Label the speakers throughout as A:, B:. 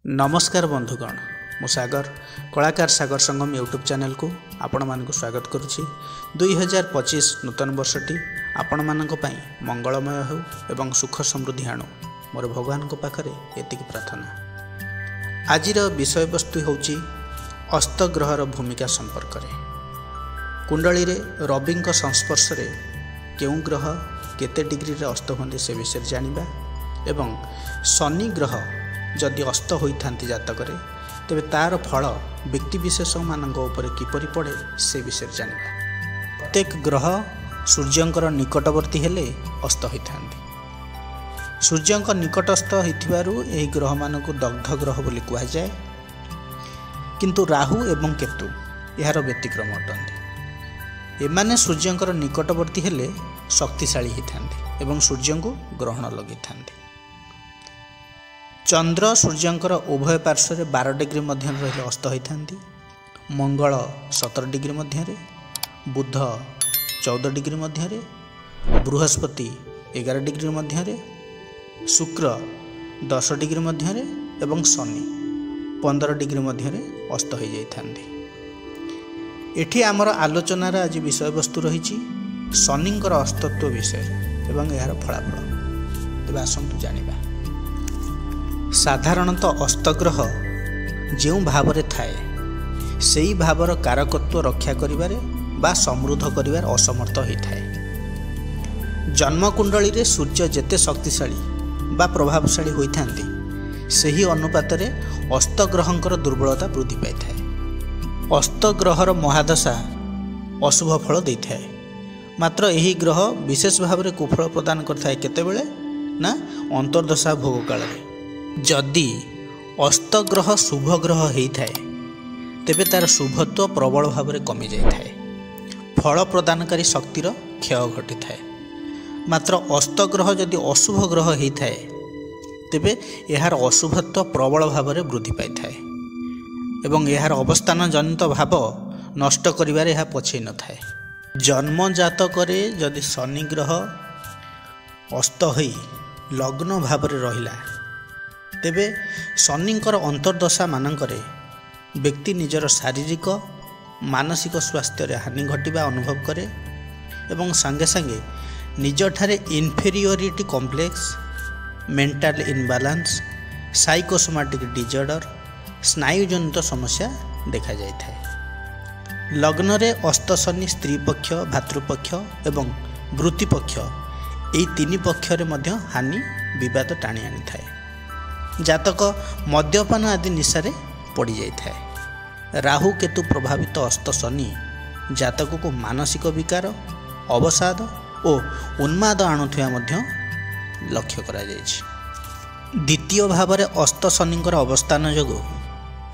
A: नमस्कार बंधुगण मु सागर कलाकार सागर संगम यूट्यूब चैनल को आपण मानक स्वागत करुछि। 2025 नूतन वर्षटी आपण मानक पई मंगलमय हो एवं सुख समृद्धि आणु मोर भगवान को पाखरे एतिक प्रार्थना। आजिर विषय वस्तु होछि अस्तग्रहर भूमिका संपर्क रे। कुंडली रे रवि संस्पर्श रे केउ ग्रह केते डिग्री रे अस्त होंदे से विषय जानिबा एवं शनि ग्रह जदि अस्त होइथांती जातक तेबे तार फल व्यक्तिविशेष मानक ऊपर किपरि पड़े से विषय जानिबा। प्रत्येक ग्रह सूर्यंकर निकटवर्ती हेले अस्त होइथांती। सूर्यंक निकटस्थ होइथिबारु एही ग्रह मानक दग्ध ग्रह बोली कुहा जाय, किंतु राहु एवं केतु यार व्यतिक्रम अटंती। एमाने सूर्यंकर निकटवर्ती हेले शक्तिशाली होइथांती एवं सूर्य को ग्रहण लगिथांती। चंद्र सूर्यंकर उभय पार्श्व 12 डिग्री मध्य रही अस्त होइथांती। मंगल 17 डिग्री मध्य, बुध 14 डिग्री मध्य, बृहस्पति 11 डिग्री मध्य, शुक्र 10 डिग्री मध्य एवं शनि 15 डिग्री मध्य अस्त हो जाइथांती। एठी आमर आलोचनार आज विषय वस्तु रही शनिंकर अस्तत्व विषय एवं यार फलाफल। तेज आसतु जानिबा। साधारणतः अस्तग्रह जो भाव में थाए सेई भावर कारकत्व रक्षा करिबारे बा समृद्ध करिबार असमर्थ होता है। जन्मकुंडली रे सूर्य जेते शक्तिशाली बा प्रभावशाली होइथांती सेही अनुपात रे अस्तग्रहंकर दुर्बलता वृद्धि पाई थाए। अस्तग्रहर महादशा अशुभ फल देइथाए, मात्र एही ग्रह विशेष भाव में कुफल प्रदान करथाए केतेबेले ना अंतर्दशा भोग काल रे। जदि अस्तग्रह शुभ ग्रह होता है तेबे तार शुभत्व प्रबल भाव में कमी जाए, फल प्रदानकारी शक्तिर क्षय घटी थाए। मात्र अस्तग्रह जदि अशुभ ग्रह होता है तेबे यार अशुभत्व प्रबल भाव में वृद्धि पाई थाए एवं यार अवस्थान जनित भाव नष्ट करिबारे यह पछै न थाए। जन्म जातक जदि शनि ग्रह अस्त होई लग्न भाव में रहिला तेबे शनिंकर अंतर्दशा मानकरे व्यक्ति निजर शारीरिक मानसिक स्वास्थ्य रे हानि घटिबा अनुभव करे एवं संगे संगे निजठारे इन्फेरियोरिटी कॉम्प्लेक्स, मेंटल इनबालांस, साइकोसोमाटिक डिजॉर्डर, स्नायुजनित समस्या देखा जाय थाए। लग्न रे अस्त शनि स्त्री पक्ष, भातृपक्ष एवं वृत्ति पक्ष एई तीन पक्ष रे मध्य हानि विवाद टाणी आनी थाए। जातक मद्यपान आदि निशारे पड़ जाए। राहु केतु प्रभावित अस्त शनि जातक को मानसिक विकार, अवसाद और उन्माद आणुथिया मध्य लक्ष्य करा जायछि। द्वितीय भाव में अस्त शनिंकर अवस्थान जोगु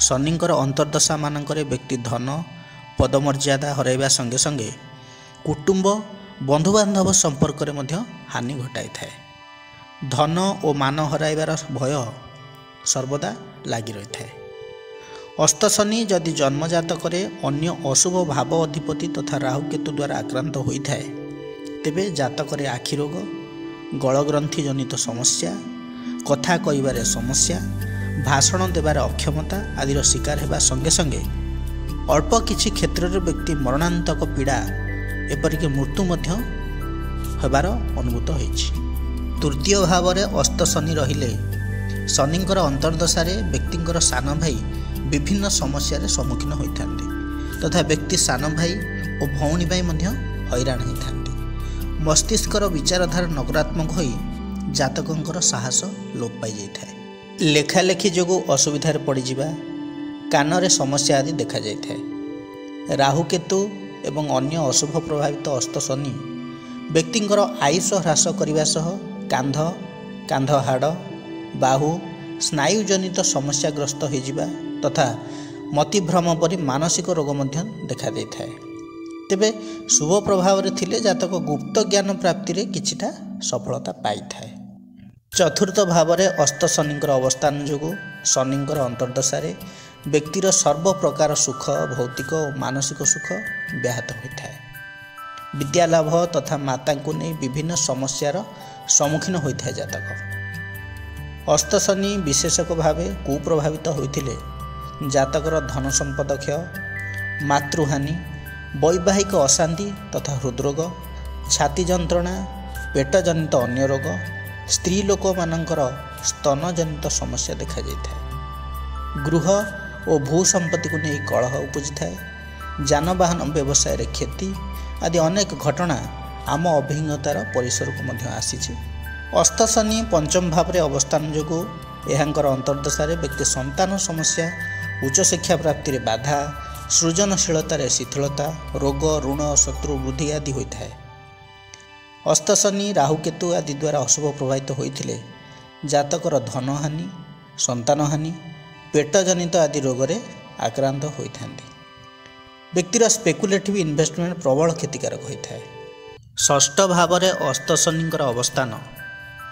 A: शनिंकर अंतर्दशा मानकरे व्यक्ति धन पदमर्यादा हराइबा संगे संगे कुटुंब बंधुबांधव संपर्क में मध्य हानि घटाई थाए। धन और मान हराइबार भय सर्वदा लगी रही है। अस्त शनि जदि जन्मजातक अन्य अशुभ भाव अधिपति तथा राहु केतु द्वारा आक्रांत होता है तेबे जातक आखि रोग, गलग्रंथि जनित समस्या, कथा कहिबारे समस्या, भाषण देवार अक्षमता आदिर शिकार होगा संगे संगे अल्प किछि क्षेत्र रे व्यक्ति मरणांतक पीड़ा एपरिक मृत्यु मध्य होबार अनुभूत होइछि। तृतीय भाव में अस्त शनि रहिले शनिंकर अंतर्दशा रे व्यक्तिंकर सान भाई विभिन्न समस्या सम्मुखीन होइथांती तथा व्यक्ति सान भाई और भौणी भाई मध्य हैरान होइथांती। मस्तिष्कर विचारधारा नकारात्मक होई जातकंकर साहस लोप पाई जाइथाए। लेखालेखी जोगु असुविधार पड़ी जिबा, कान रे समस्या आदि देखा जाइथाए। राहु केतु एवं अन्य अशुभ प्रभावित अस्त शनि व्यक्तिंकर आयुष ह्रास करने सह कांध हाड़, बाहु, स्नायुजनित समस्याग्रस्त होइजिबा तथा मतिभ्रम परि मानसिक रोग मध्य देखा देइथाए। तेबे शुभ प्रभाव रे थिले जातक गुप्त ज्ञान प्राप्ति रे किछिटा सफलता पाई थाए। चतुर्थ भाव में अस्त शनिंकर अवस्थान जोगु शनिंकर अंतर्दशा रे व्यक्तिर सर्व प्रकार सुख, भौतिक और मानसिक सुख व्याहत होता है। विद्यालाभ तथा माता को नहीं विभिन्न समस्यार सम्मुखीन होता है जातक। ଅସ୍ତଶନି ବିଶେଷକ ଭାବେ କୁପ୍ରଭାବିତ ହୋଇଥିଲେ ଜାତକର ଧନ ସମ୍ପଦ କ୍ଷୟ, ମାତୃହାନି, ବୈବାହିକ ଅଶାନ୍ତି ତଥା ହୃଦରୋଗ, ଛାତି ଯନ୍ତ୍ରଣା, ପେଟଜନିତ ଅନ୍ୟ ରୋଗ, ସ୍ତ୍ରୀ ଲୋକମାନଙ୍କର ସ୍ତନଜନିତ ସମସ୍ୟା ଦେଖାଯାଇଥାଏ। ଗୃହ ଓ ଭୂ ସମ୍ପତ୍ତିକୁ ନେଇ କଳହ ଉପୁଜିଥାଏ। ଯାନବାହନ ବ୍ୟବସାୟରେ କ୍ଷତି ଆଦି ଅନେକ ଘଟଣା ଆମ ଅଭିଜ୍ଞତାର ପରିସରକୁ ମଧ୍ୟ ଆସିଛି। ଅସ୍ତଶନି ପଞ୍ଚମ ଭାବରେ ଅବସ୍ଥାନ ଯୋଗୁଁ ଏହାଙ୍କର ଅନ୍ତର୍ଦଶାରେ ବ୍ୟକ୍ତି ସନ୍ତାନ ସମସ୍ୟା, ଉଚ୍ଚଶିକ୍ଷା ପ୍ରାପ୍ତିରେ ବାଧା, ସୃଜନଶୀଳତାରେ ଶିଥିଳତା, ରୋଗ, ଋଣ, ଶତ୍ରୁ ବୃଦ୍ଧି ଆଦି ହୋଇଥାଏ। ଅସ୍ତଶନି ରାହୁକେତୁ ଆଦି ଦ୍ୱାରା ଅଶୁଭ ପ୍ରଭାବିତ ହୋଇଥିଲେ ଜାତକର ଧନହାନି, ସନ୍ତାନହାନି, ପେଟଜନିତ ଆଦି ରୋଗରେ ଆକ୍ରାନ୍ତ ହୋଇଥାନ୍ତି। ବ୍ୟକ୍ତିର ସ୍ପେକୁଲେଟିଭ୍ ଇନଭେଷ୍ଟମେଣ୍ଟ ପ୍ରବଳ କ୍ଷତିକାରକ ହୋଇଥାଏ। ଷଷ୍ଠ ଭାବରେ ଅସ୍ତଶନିଙ୍କର ଅବସ୍ଥାନ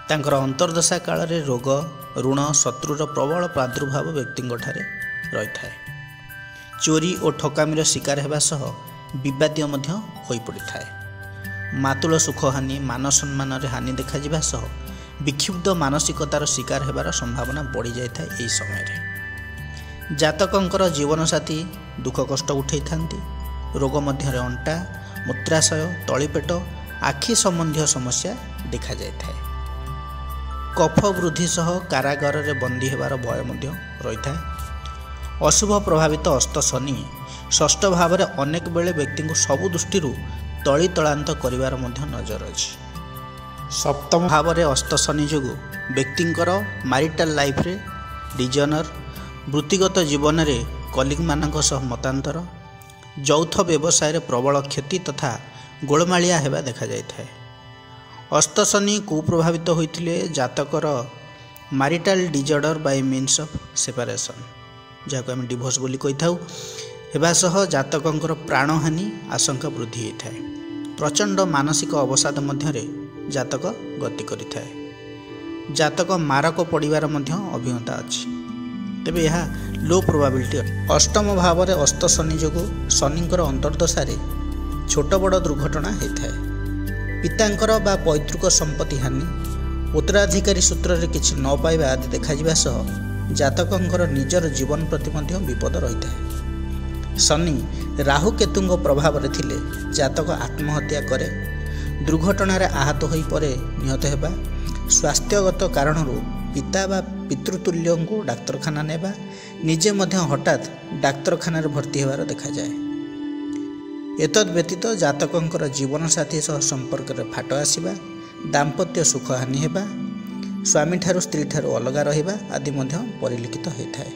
A: ତାଙ୍କର ଅନ୍ତର୍ଦଶା କାଳରେ ରୋଗ, ଋଣ, ଶତ୍ରୁର ପ୍ରବଳ ପ୍ରାଦୁର୍ଭାବ ବ୍ୟକ୍ତିଙ୍କଠାରେ ରହିଥାଏ। ଚୋରି ଓ ଠକାମିର ଶିକାର ହେବା ସହ ବିବାଦୀୟ ମଧ୍ୟ ହୋଇପଡ଼ିଥାଏ। ମାତୁଳ ସୁଖହାନି, ମାନ ସମ୍ମାନରେ ହାନି ଦେଖାଯିବା ସହ ବିକ୍ଷୁବ୍ଧ ମାନସିକତାର ଶିକାର ହେବାର ସମ୍ଭାବନା ବଢ଼ିଯାଇଥାଏ। ଏହି ସମୟରେ ଜାତକଙ୍କର ଜୀବନସାଥୀ ଦୁଃଖ କଷ୍ଟ ଉଠାଇଥାନ୍ତି। ରୋଗ ମଧ୍ୟରେ ଅଣ୍ଟା, ମୂତ୍ରାଶୟ, ତଳିପେଟ, ଆଖି ସମ୍ବନ୍ଧୀୟ ସମସ୍ୟା ଦେଖାଯାଇଥାଏ। କଫ ବୃଦ୍ଧି ସହ କାରାଗାରରେ ବନ୍ଦୀ ହେବାର ଭୟ ମଧ୍ୟ ରହିଥାଏ। ଅଶୁଭ ପ୍ରଭାବିତ ଅସ୍ତଶନି ଷଷ୍ଠ ଭାବରେ ଅନେକ ବେଳେ ବ୍ୟକ୍ତିଙ୍କୁ ସବୁ ଦୃଷ୍ଟିରୁ ତଳିତଳାନ୍ତ କରିବାର ମଧ୍ୟ ନଜର ଅଛି। ସପ୍ତମ ଭାବରେ ଅସ୍ତଶନି ଯୋଗୁଁ ବ୍ୟକ୍ତିଙ୍କର ମାରିଟାଲ ଲାଇଫରେ ଡିଜନର, ବୃତ୍ତିଗତ ଜୀବନରେ କଲିଗମାନଙ୍କ ସହ ମତାନ୍ତର, ଯୌଥ ବ୍ୟବସାୟରେ ପ୍ରବଳ କ୍ଷତି ତଥା ଗୋଳମାଳିଆ ହେବା ଦେଖାଯାଇଥାଏ। ଅସ୍ତଶନି କୁପ୍ରଭାବିତ ହୋଇଥିଲେ ଜାତକର marital disorder by means of separation, ଯାହାକୁ ଆମେ ଡିଭୋର୍ସ ବୋଲି କହିଥାଉ, ହେବା ସହ ଜାତକଙ୍କର ପ୍ରାଣହାନି ଆଶଙ୍କା ବୃଦ୍ଧି ହୋଇଥାଏ। ପ୍ରଚଣ୍ଡ ମାନସିକ ଅବସାଦ ମଧ୍ୟରେ ଜାତକ ଗତି କରିଥାଏ। ଜାତକ ମାରକ ପଡ଼ିବାର ମଧ୍ୟ ଅଭିଜ୍ଞତା ଅଛି, ତେବେ ଏହା ଲୋ ପ୍ରୋବାବିଲିଟି। ଅଷ୍ଟମ ଭାବରେ ଅସ୍ତଶନି ଯୋଗୁଁ ଶନିଙ୍କର ଅନ୍ତର୍ଦଶାରେ ଛୋଟ ବଡ଼ ଦୁର୍ଘଟଣା ହୋଇଥାଏ। ପିତାଙ୍କର ବା ପୈତୃକ ସମ୍ପତ୍ତି ହାନି, ଉତ୍ତରାଧିକାରୀ ସୂତ୍ରରେ କିଛି ନ ପାଇବା ଆଦି ଦେଖାଯିବା ସହ ଜାତକଙ୍କର ନିଜର ଜୀବନ ପ୍ରତି ମଧ୍ୟ ବିପଦ ରହିଥାଏ। ଶନି ରାହୁକେତୁଙ୍କ ପ୍ରଭାବରେ ଥିଲେ ଜାତକ ଆତ୍ମହତ୍ୟା କରେ, ଦୁର୍ଘଟଣାରେ ଆହତ ହୋଇ ପରେ ନିହତ ହେବା, ସ୍ୱାସ୍ଥ୍ୟଗତ କାରଣରୁ ପିତା ବା ପିତୃତୁଲ୍ୟଙ୍କୁ ଡାକ୍ତରଖାନା ନେବା, ନିଜେ ମଧ୍ୟ ହଠାତ୍ ଡାକ୍ତରଖାନାରେ ଭର୍ତ୍ତି ହେବାର ଦେଖାଯାଏ। ଏତଦ୍ ବ୍ୟତୀତ ଜାତକଙ୍କର ଜୀବନସାଥୀ ସହ ସମ୍ପର୍କରେ ଫାଟ ଆସିବା, ଦାମ୍ପତ୍ୟ ସୁଖହାନି ହେବା, ସ୍ୱାମୀଠାରୁ ସ୍ତ୍ରୀଠାରୁ ଅଲଗା ରହିବା ଆଦି ମଧ୍ୟ ପରିଲିଖିତ ହୋଇଥାଏ।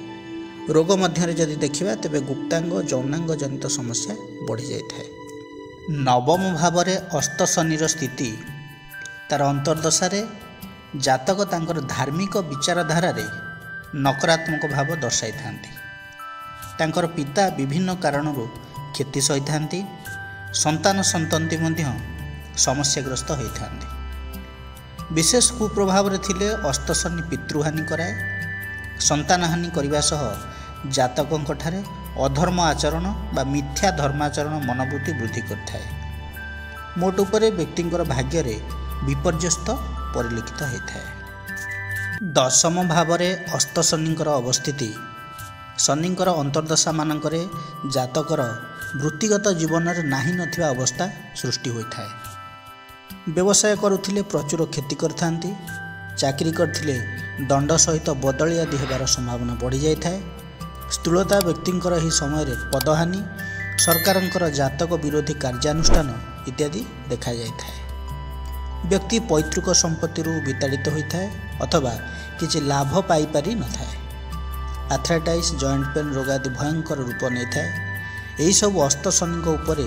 A: ରୋଗ ମଧ୍ୟରେ ଯଦି ଦେଖିବା ତେବେ ଗୁପ୍ତାଙ୍ଗ, ଯୌନାଙ୍ଗ ଜନିତ ସମସ୍ୟା ବଢ଼ିଯାଇଥାଏ। ନବମ ଭାବରେ ଅସ୍ତଶନିର ସ୍ଥିତି ତାର ଅନ୍ତର୍ଦଶାରେ ଜାତକ ତାଙ୍କର ଧାର୍ମିକ ବିଚାରଧାରାରେ ନକାରାତ୍ମକ ଭାବ ଦର୍ଶାଇଥାନ୍ତି। ତାଙ୍କର ପିତା ବିଭିନ୍ନ କାରଣରୁ କ୍ଷତି ସହିଥାନ୍ତି। ସନ୍ତାନ ସନ୍ତତି ମଧ୍ୟ ସମସ୍ୟାଗ୍ରସ୍ତ ହୋଇଥାନ୍ତି। ବିଶେଷ କୁପ୍ରଭାବରେ ଥିଲେ ଅସ୍ତଶନି ପିତୃହାନି କରାଏ, ସନ୍ତାନହାନି କରିବା ସହ ଜାତକଙ୍କଠାରେ ଅଧର୍ମ ଆଚରଣ ବା ମିଥ୍ୟା ଧର୍ମାଚରଣ ମନୋବୃତ୍ତି ବୃଦ୍ଧି କରିଥାଏ। ମୋଟ ଉପରେ ବ୍ୟକ୍ତିଙ୍କର ଭାଗ୍ୟରେ ବିପର୍ଯ୍ୟସ୍ତ ପରିଲିଖିତ ହୋଇଥାଏ। ଦଶମ ଭାବରେ ଅସ୍ତଶନିଙ୍କର ଅବସ୍ଥିତି ଶନିଙ୍କର ଅନ୍ତର୍ଦଶା ମାନଙ୍କରେ ଜାତକର ବୃତ୍ତିଗତ ଜୀବନରେ ନାହିଁ ନଥିବା ଅବସ୍ଥା ସୃଷ୍ଟି ହୋଇଥାଏ। ବ୍ୟବସାୟ କରୁଥିଲେ ପ୍ରଚୁର କ୍ଷତି କରିଥାନ୍ତି। ଚାକିରି କରିଥିଲେ ଦଣ୍ଡ ସହିତ ବଦଳି ଆଦି ହେବାର ସମ୍ଭାବନା ବଢ଼ିଯାଇଥାଏ। ସ୍ଥୂଳତା ବ୍ୟକ୍ତିଙ୍କର ଏହି ସମୟରେ ପଦହାନି, ସରକାରଙ୍କର ଜାତକ ବିରୋଧୀ କାର୍ଯ୍ୟାନୁଷ୍ଠାନ ଇତ୍ୟାଦି ଦେଖାଯାଇଥାଏ। ବ୍ୟକ୍ତି ପୈତୃକ ସମ୍ପତ୍ତିରୁ ବିତାଡ଼ିତ ହୋଇଥାଏ ଅଥବା କିଛି ଲାଭ ପାଇପାରି ନଥାଏ। ଆଥ୍ରାଇଟିସ୍, ଜଏଣ୍ଟ ପେନ୍ ରୋଗ ଆଦି ଭୟଙ୍କର ରୂପ ନେଇଥାଏ। ଏହିସବୁ ଅସ୍ତଶନିଙ୍କ ଉପରେ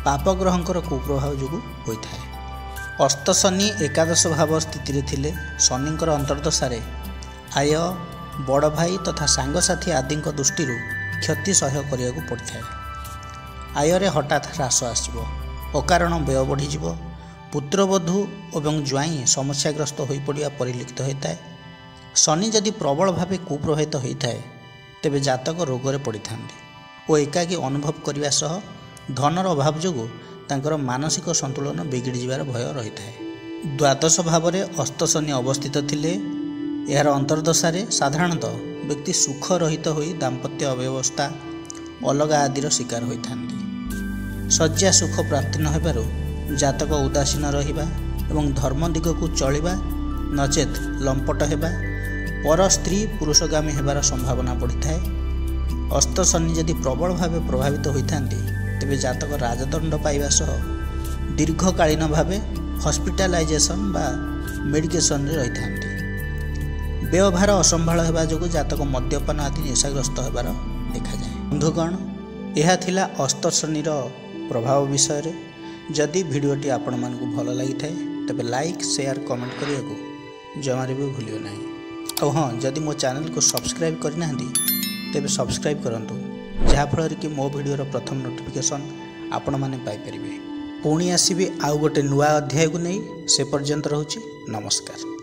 A: ପାପଗ୍ରହଙ୍କର କୁପ୍ରଭାବ ଯୋଗୁଁ ହୋଇଥାଏ। ଅସ୍ତଶନି ଏକାଦଶ ଭାବ ସ୍ଥିତିରେ ଥିଲେ ଶନିଙ୍କର ଅନ୍ତର୍ଦଶାରେ ଆୟ, ବଡ଼ ଭାଇ ତଥା ସାଙ୍ଗସାଥି ଆଦିଙ୍କ ଦୃଷ୍ଟିରୁ କ୍ଷତି ସହ୍ୟ କରିବାକୁ ପଡ଼ିଥାଏ। ଆୟରେ ହଠାତ୍ ହ୍ରାସ ଆସିବ, ଅକାରଣ ବ୍ୟୟ ବଢ଼ିଯିବ, ପୁତ୍ରବଧୂ ଏବଂ ଜ୍ୱାଇଁ ସମସ୍ୟାଗ୍ରସ୍ତ ହୋଇପଡ଼ିବା ପରିଲକ୍ଷିତ ହୋଇଥାଏ। ଶନି ଯଦି ପ୍ରବଳ ଭାବେ କୁପ୍ରଭାବିତ ହୋଇଥାଏ ତେବେ ଜାତକ ରୋଗରେ ପଡ଼ିଥାନ୍ତି ଓ ଏକାକୀ ଅନୁଭବ କରିବା ସହ ଧନର ଅଭାବ ଯୋଗୁଁ ତାଙ୍କର ମାନସିକ ସନ୍ତୁଳନ ବିଗିଡ଼ି ଯିବାର ଭୟ ରହିଥାଏ। ଦ୍ୱାଦଶ ଭାବରେ ଅସ୍ତଶନି ଅବସ୍ଥିତ ଥିଲେ यार अंतर्दशारे साधारणतः व्यक्ति सुख रहित होई दाम्पत्य अव्यवस्था अलग आदिर शिकार होता। शଯ୍या सुख प्राप्ति न हेबारु जातक उदासीन रहिबा एवं धर्म दिग को चलिबा नचेत लंपट हेबा पर स्त्री पुरुषगामी हेबार संभावना बढ़ी थाए। अस्त शनि यदि प्रबल भाव प्रभावित होता तेबे जातक राजदंड पाइबा सह दीर्घकालीन भाव हॉस्पिटलाइजेशन बा मेडिकेशन रे रही था। व्यवहार असंभाल होगा जो जातक मद्यपान आदि निशाग्रस्त होबार देखा जाए। बंधुगण, यह थिला अस्त शनिर प्रभाव विषय रे। जदि वीडियोटी आपण मानकु भल लगी थाए तबे लाइक शेयर कमेंट करिया को जमारे भी भूलियो नहीं। और हाँ, जदि मो चैनल को सब्सक्राइब करना तेबे सब्सक्राइब करंतु, जहा फल कि मो वीडियोर प्रथम नोटिफिकेशन आपण माने पाई परिबे। पुणी आसीबे आउ गोटे नुआ अध्याय को नहीं। से पर्यंत रहूची नमस्कार।